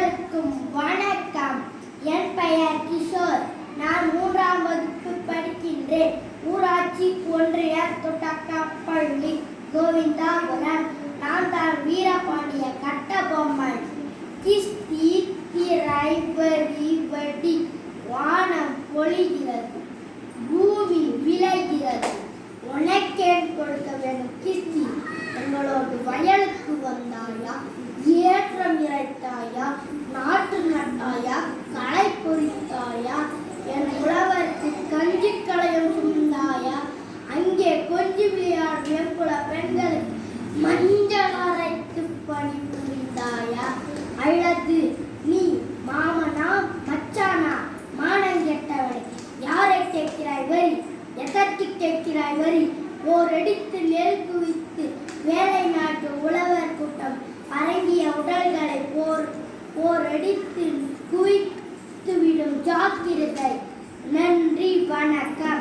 அனைவருக்கும் வணக்கம். என் பெயர் கிஷோர். நான் 3ஆம் வகுப்பு படிக்கின்றேன். ஊராட்சி ஒன்றிய தொடக்கப்பள்ளி கோவிந்தாபுரம். நான் தான் வீரபாண்டிய கட்டபொம்மன். கிஸ்தி திரை வரி வடி வானம் பொழிகிறது, பூமி விளைகிறது. உனக்கேன் கொடுக்க வேண்டும் கிஸ்தி? எங்களோடு வயலுக்கு வந்தாயா? ஏற்றம் இறைத்தாயா? நாட்டு நட்டாயா? களை பொறித்தாயா? என் உழவருக்கு கஞ்சி களையம் சுமந்தாயா? அங்கே கொஞ்சி விளையாடும் எம்புல பெண்களுக்கு மஞ்சள் அரைத்து பணி புரிந்தாயா? அல்லது நீ மாமனா மச்சானா? மானம் கெட்டவனை யாரை கேட்கிறாய் வரி? எதற்கு கேட்கிறாய் வரி? ஓரடித்து நெல் குவித்து வேலை நாட்டு உழவர் கூட்டம் பரங்கிய உடல்களை போரடித்து குவித்துவிடும் ஜாக்கிரதை. நன்றி, வணக்கம்.